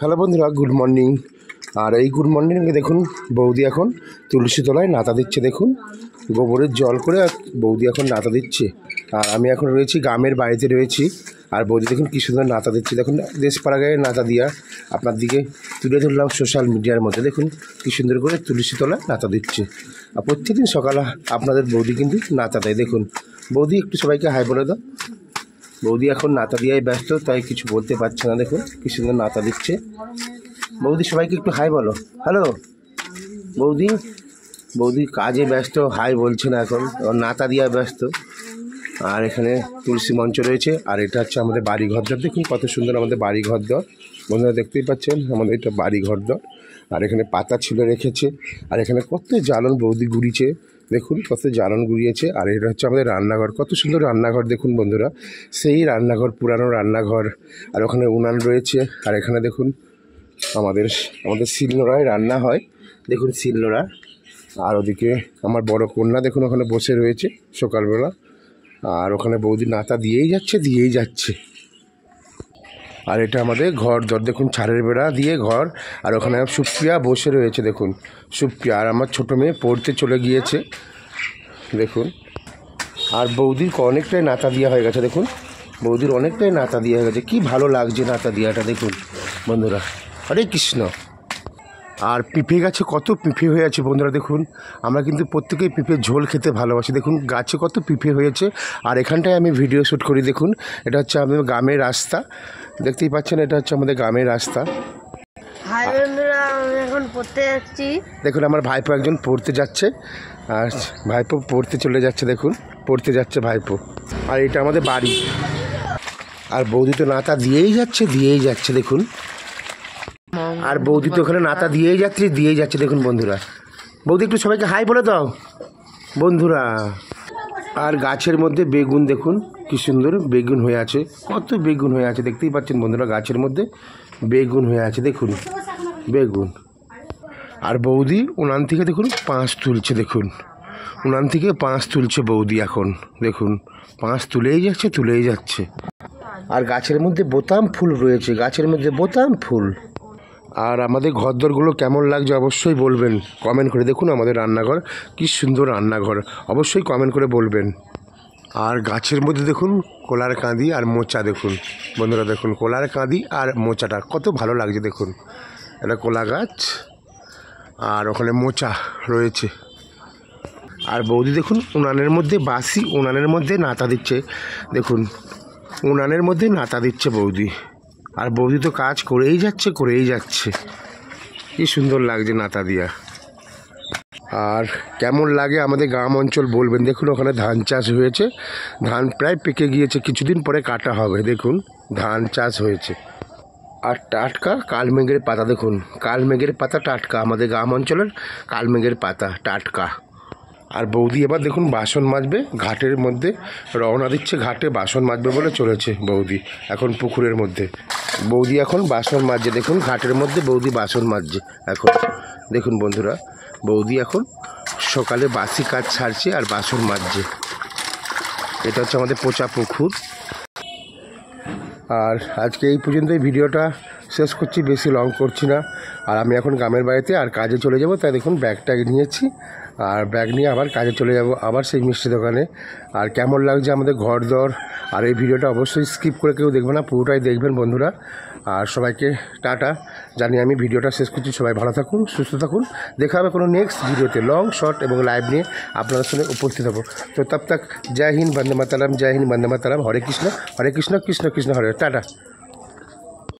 Hello বন্ধুরা, good morning. আর এই good মর্নিংয়ে দেখুন বৌদি এখন তুলসী তলায় নাতা দিচ্ছে। দেখুন গোবরের জল করে বৌদি এখন নাতা দিচ্ছে। আর আমি এখন রয়েছি গ্রামের বাড়িতে রয়েছি। আর বৌদি দেখুন কী সুন্দর নাতা দিচ্ছে। দেখুন দেশপাড়া গায়ে নাতা দিয়া আপনার দিকে তুলে ধরলাম সোশ্যাল মিডিয়ার মধ্যে। দেখুন কী সুন্দর করে তুলসী তলায় নাতা দিচ্ছে। আর প্রত্যেকদিন সকালে আপনাদের বৌদি কিন্তু নাতা দেয়। দেখুন বৌদি একটু সবাইকে হাই বলে দাও। বৌদি এখন নাতা দিয়াই ব্যস্ত, তাই কিছু বলতে পারছে না। দেখুন কি সুন্দর নাতা দিচ্ছে বৌদি। সবাইকে একটু হাই বলো। হ্যালো বৌদি। বৌদি কাজে ব্যস্ত, হাই বলছে না, এখন নাতা দিয়া ব্যস্ত। আর এখানে তুলসী মঞ্চ রয়েছে। আর এটা হচ্ছে আমাদের বাড়ি ঘরদর। দেখুন কত সুন্দর আমাদের বাড়ি ঘরদর। বন্ধুরা দেখতেই পাচ্ছেন আমাদের এটা বাড়ি ঘরদর। আর এখানে পাতা ছিল রেখেছে। আর এখানে কত জ্বালন বৌদি গুড়িয়েছে। দেখুন কত জ্বালন গুড়িয়েছে। আর এটা হচ্ছে আমাদের রান্নাঘর। কত সুন্দর রান্নাঘর দেখুন বন্ধুরা, সেই রান্নাঘর, পুরানো রান্নাঘর। আর ওখানে উনান রয়েছে। আর এখানে দেখুন আমাদের শিলনোড়ায় রান্না হয়। দেখুন শিলনোড়া। আর ওদিকে আমার বড় কন্যা দেখুন ওখানে বসে রয়েছে সকালবেলা। আর ওখানে বৌদি নাতা দিয়েই যাচ্ছে। আর এটা আমাদের ঘর দর। দেখুন ছাড়ের বেড়া দিয়ে ঘর। আর ওখানে সুপ্রিয়া বসে রয়েছে। দেখুন সুপ্রিয়া। আর আমার ছোটো মেয়ে পড়তে চলে গিয়েছে দেখুন। আর বৌদির অনেকটাই নাতা দেওয়া হয়ে গেছে। দেখুন বৌদির অনেকটাই নাতা দেওয়া হয়ে গেছে। কী ভালো লাগছে নাতা দেওয়াটা দেখুন বন্ধুরা। হরে কৃষ্ণ। আর পিঁপে গাছে কত পিঁপে হয়ে আছে বন্ধুরা। দেখুন আমরা কিন্তু প্রত্যেকেই পিঁপের ঝোল খেতে ভালোবাসি। দেখুন গাছে কত পিঁপে হয়েছে। আর এখানটায় আমি ভিডিও শ্যুট করি। দেখুন এটা হচ্ছে আমাদের গ্রামের রাস্তা, দেখতেই পাচ্ছেন। এটা হচ্ছে আমাদের গ্রামের রাস্তা। হাই বন্ধুরা, আমি এখন পড়তে যাচ্ছি। দেখুন আমার ভাইপো একজন পড়তে যাচ্ছে। আর ভাইপো পড়তে চলে যাচ্ছে। দেখুন পড়তে যাচ্ছে ভাইপো। আর এটা আমাদের বাড়ি। আর বৌদি তো নাতা দিয়েই যাচ্ছে দেখুন। আর বৌদি তো ওখানে নাতা দিয়েই যাচ্ছে দেখুন বন্ধুরা। বৌদি একটু সবাইকে হাই বলে দাও বন্ধুরা। আর গাছের মধ্যে বেগুন দেখুন কি সুন্দর বেগুন হয়ে আছে। কত বেগুন হয়ে আছে দেখতেই পাচ্ছেন বন্ধুরা। গাছের মধ্যে বেগুন হয়ে আছে দেখুন বেগুন। আর বৌদি উনান থেকে দেখুন পাঁচ তুলছে। দেখুন উনান থেকে পাঁচ তুলছে বৌদি এখন। দেখুন পাঁচ তুলেই যাচ্ছে। আর গাছের মধ্যে বোতাম ফুল রয়েছে, গাছের মধ্যে বোতাম ফুল। আর আমাদের ঘরদরগুলো কেমন লাগছে অবশ্যই বলবেন কমেন্ট করে। দেখুন আমাদের রান্নাঘর কি সুন্দর রান্নাঘর, অবশ্যই কমেন্ট করে বলবেন। আর গাছের মধ্যে দেখুন কলার কাঁদি আর মোচা। দেখুন বন্ধুরা দেখুন কলার কাঁদি আর মোচাটা কত ভালো লাগছে। দেখুন এটা কলা গাছ আর ওখানে মোচা রয়েছে। আর বৌদি দেখুন উনানের মধ্যে বাসি, উনানের মধ্যে নাতা দিচ্ছে। দেখুন উনানের মধ্যে নাতা দিচ্ছে বৌদি। আর বৌদি তো কাজ করেই যাচ্ছে। কি সুন্দর লাগছে নাতা দিয়া। আর কেমন লাগে আমাদের গ্রাম অঞ্চল বলবেন। দেখুন ওখানে ধান চাষ হয়েছে। ধান প্রায় পেকে গিয়েছে, কিছুদিন পরে কাটা হবে। দেখুন ধান চাষ হয়েছে। আর টাটকা কালমেঘের পাতা। দেখুন কালমেঘের পাতা টাটকা, আমাদের গ্রাম অঞ্চলের কালমেঘের পাতা টাটকা। আর বৌদি এবার দেখুন বাসন মাজবে। ঘাটের মধ্যে রওনা দিচ্ছে, ঘাটে বাসন মাজবে বলে চলেছে বৌদি এখন পুকুরের মধ্যে। বৌদি এখন বাসন মাজছে। দেখুন ঘাটের মধ্যে বৌদি বাসন মাজছে এখন। দেখুন বন্ধুরা বৌদি এখন সকালে বাসি কাজ ছাড়ছে আর বাসন মাজছে। এটা হচ্ছে আমাদের পোচা পুকুর। আর আজকে এই পর্যন্তই ভিডিওটা শেষ করছি, বেশি লং করছি না। আর আমি এখন গ্রামের বাড়িতে আর কাজে চলে যাব, তাই দেখুন ব্যাগটা নিয়েছি। আর ব্যাগ নিয়ে আবার কাজে চলে যাব, আবার সেই মিষ্টি দোকানে। আর কেমন লাগছে আমাদের ঘর দর। আর এই ভিডিওটা অবশ্যই স্কিপ করে কেউ দেখবে না, পুরোটাই দেখবেন বন্ধুরা। আর সবাইকে টাটা জানিয়ে আমি ভিডিওটা শেষ করছি। সবাই ভালো থাকুন, সুস্থ থাকুন। দেখা হবে কোনো নেক্সট ভিডিওতে লং শর্ট এবং লাইভ নিয়ে আপনাদের সঙ্গে উপস্থিত হব। তো তব তক জয় হিন্দ, বন্দে মাতরম। জয় হিন্দ, বন্দে মাতরম। হরে কৃষ্ণ কৃষ্ণ কৃষ্ণ হরে। টাটা।